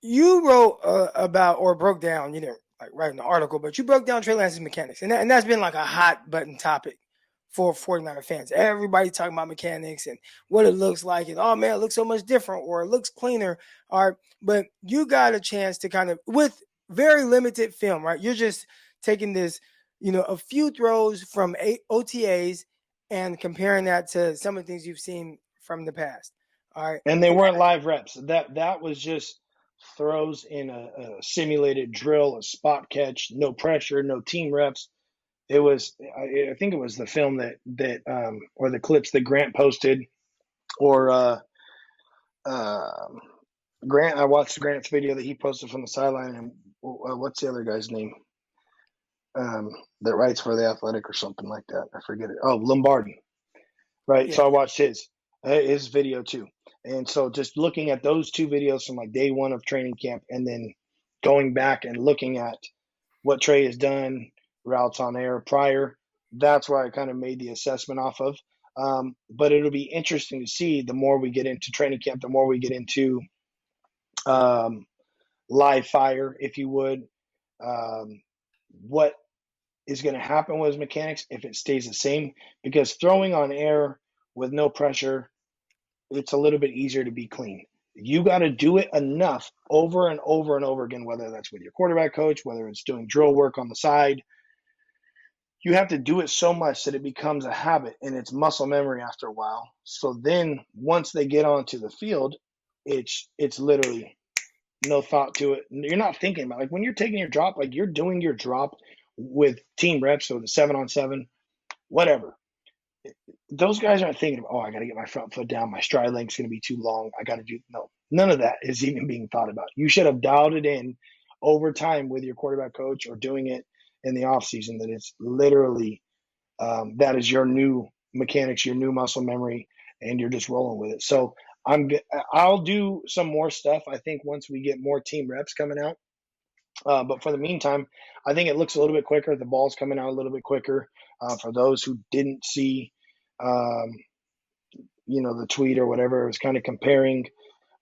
You wrote about or broke down, you didn't like write an article, but you broke down Trey Lance's mechanics. And that's been like a hot button topic for 49er fans. Everybody talking about mechanics and what it looks like. And oh man, it looks so much different or it looks cleaner. All right. But you got a chance to kind of, with very limited film, right? You're just taking this, a few throws from OTAs and comparing that to some of the things you've seen from the past. All right. And they weren't live reps. That was just throws in a simulated drill, a spot catch, no pressure, no team reps. It was, I think it was the film that or the clips that Grant posted, or uh, Grant. I watched Grant's video that he posted from the sideline, and what's the other guy's name? That writes for the Athletic or something like that. I forget it. Oh, Lombardi, right? Yeah. So I watched his video too, and so just looking at those two videos from like day one of training camp, and then going back and looking at what Trey has done, routes on air prior. That's where I kind of made the assessment off of. But it'll be interesting to see the more we get into training camp, the more we get into um, live fire, if you would. What is going to happen with his mechanics if it stays the same? Because throwing on air with no pressure, it's a little bit easier to be clean. You got to do it enough over and over and over again, whether that's with your quarterback coach, whether it's doing drill work on the side. You have to do it so much that it becomes a habit and it's muscle memory after a while. So then once they get onto the field, it's literally no thought to it. You're not thinking about, like, when you're taking your drop, like, you're doing your drop with team reps, so the 7-on-7, whatever. Those guys aren't thinking about, oh, I got to get my front foot down, my stride length's going to be too long, I got to do, no, none of that is even being thought about. You should have dialed it in over time with your quarterback coach, or doing it in the off season, that it's literally that is your new mechanics, your new muscle memory, and you're just rolling with it. So I'll do some more stuff, I think, once we get more team reps coming out. But for the meantime, I think it looks a little bit quicker. The ball's coming out a little bit quicker. For those who didn't see, um, the tweet or whatever, it was kind of comparing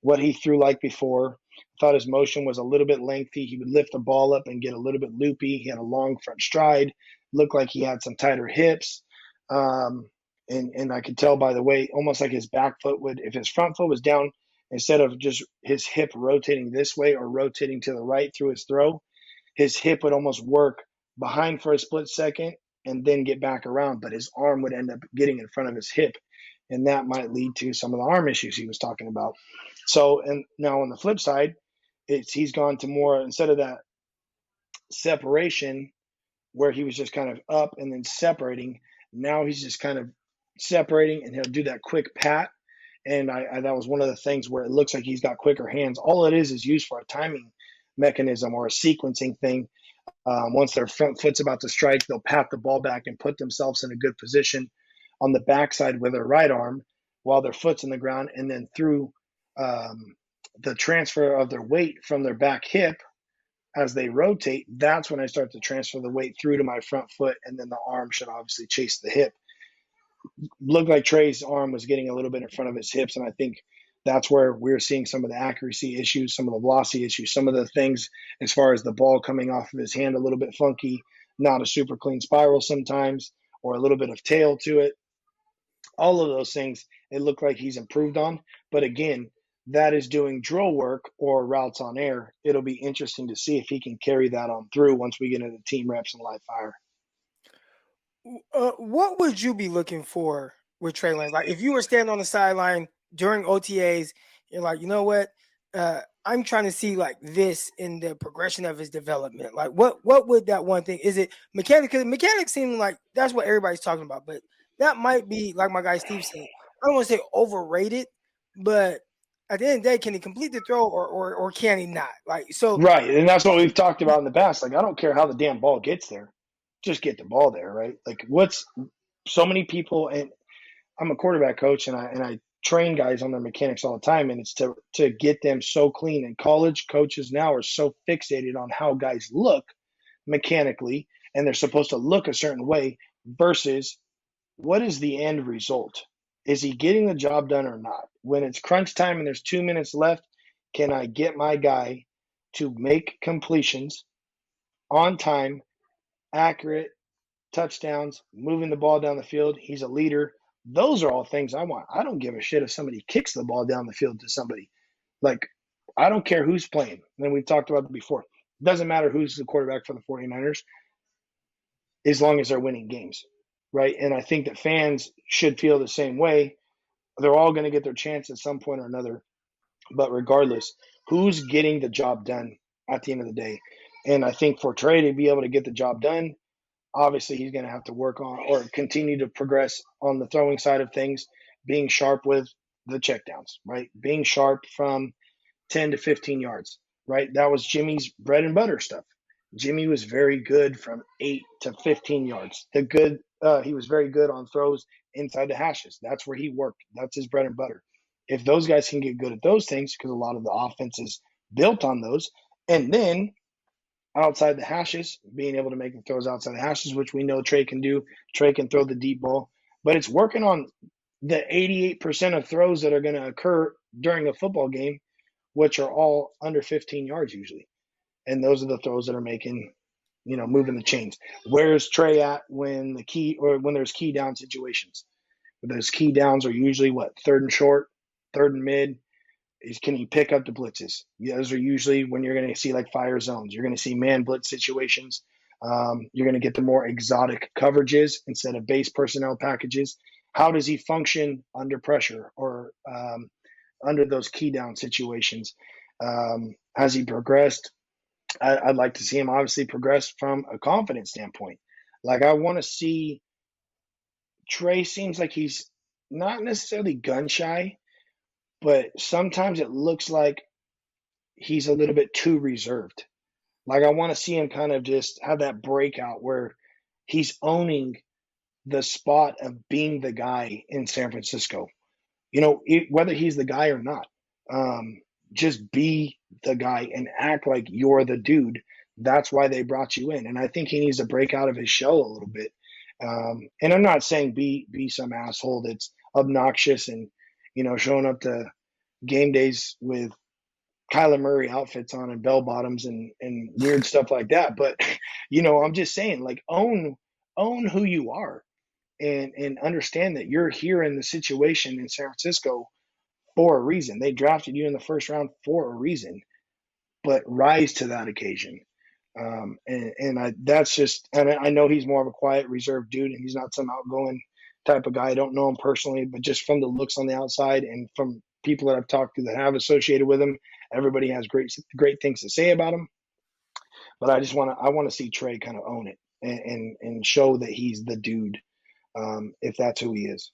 what he threw like before. I thought his motion was a little bit lengthy. He would lift the ball up and get a little bit loopy. He had a long front stride. Looked like he had some tighter hips. And I could tell by the way, almost like his back foot would, if his front foot was down, instead of just his hip rotating this way or rotating to the right through his throw, his hip would almost work behind for a split second and then get back around, but his arm would end up getting in front of his hip. And that might lead to some of the arm issues he was talking about. So, and now on the flip side, he's gone to more, instead of that separation where he was just kind of up and then separating, now he's just kind of separating, and he'll do that quick pat. And that was one of the things where it looks like he's got quicker hands. All it is used for a timing mechanism or a sequencing thing. Once their front foot's about to strike, they'll pat the ball back and put themselves in a good position on the backside with their right arm while their foot's in the ground, and then through the transfer of their weight from their back hip as they rotate, that's when I start to transfer the weight through to my front foot, and then the arm should obviously chase the hip. Looked like Trey's arm was getting a little bit in front of his hips, and I think that's where we're seeing some of the accuracy issues, some of the velocity issues, some of the things as far as the ball coming off of his hand a little bit funky, not a super clean spiral sometimes, or a little bit of tail to it. All of those things, it looked like he's improved on. But again, that is doing drill work or routes on air. It'll be interesting to see if he can carry that on through once we get into team reps and live fire. What would you be looking for with Trey Lance? Like, if you were standing on the sideline during OTAs, you're like, you know what? I'm trying to see like this in the progression of his development. Like, what would that one thing? Is it mechanics? Because mechanics seem like that's what everybody's talking about, but that might be, like my guy Steve said, I don't want to say overrated, but at the end of the day, can he complete the throw or can he not? Like, so Right, and that's what we've talked about in the past. Like, I don't care how the damn ball gets there, just get the ball there, right? Like, what's so many people, and I'm a quarterback coach, and I train guys on their mechanics all the time, and it's to get them so clean. And college coaches now are so fixated on how guys look mechanically, and they're supposed to look a certain way versus what is the end result? Is he getting the job done or not? When it's crunch time and there's 2 minutes left, can I get my guy to make completions on time, accurate, touchdowns, moving the ball down the field. He's a leader. Those are all things I want. I don't give a shit if somebody kicks the ball down the field to somebody. Like, I don't care who's playing. And we've talked about it before. It doesn't matter who's the quarterback for the 49ers as long as they're winning games, right? And I think that fans should feel the same way. They're all going to get their chance at some point or another. But regardless, who's getting the job done at the end of the day? And I think for Trey to be able to get the job done, obviously he's going to have to work on or continue to progress on the throwing side of things, being sharp with the checkdowns, right? Being sharp from 10 to 15 yards, right? That was Jimmy's bread and butter stuff. Jimmy was very good from 8 to 15 yards. He was very good on throws inside the hashes. That's where he worked. That's his bread and butter. If those guys can get good at those things, because a lot of the offense is built on those, and then outside the hashes, being able to make the throws outside the hashes, which we know Trey can do. Trey can throw the deep ball, but it's working on the 88% of throws that are going to occur during a football game, which are all under 15 yards usually. And those are the throws that are making, moving the chains. Where's Trey at when there's key down situations? Those key downs are usually third and short, third and mid. Can he pick up the blitzes? Those are usually when you're going to see like fire zones. You're going to see man blitz situations. You're going to get the more exotic coverages instead of base personnel packages. How does he function under pressure or under those key down situations? Has he progressed? I'd like to see him obviously progress from a confidence standpoint. Like I want to see Trey seems like he's not necessarily gun shy, but sometimes it looks like he's a little bit too reserved. Like I want to see him kind of just have that breakout where he's owning the spot of being the guy in San Francisco. Whether he's the guy or not, just be the guy and act like you're the dude. That's why they brought you in. And I think he needs to break out of his shell a little bit. And I'm not saying be some asshole that's obnoxious and, showing up to game days with Kyler Murray outfits on and bell bottoms and weird stuff like that. But, I'm just saying, like, own who you are and understand that you're here in the situation in San Francisco for a reason. They drafted you in the first round for a reason, but rise to that occasion. I know he's more of a quiet, reserved dude, and he's not some outgoing type of guy. I don't know him personally, but just from the looks on the outside and from people that I've talked to that have associated with him, everybody has great things to say about him. But I want to see Trey kind of own it and show that he's the dude, if that's who he is.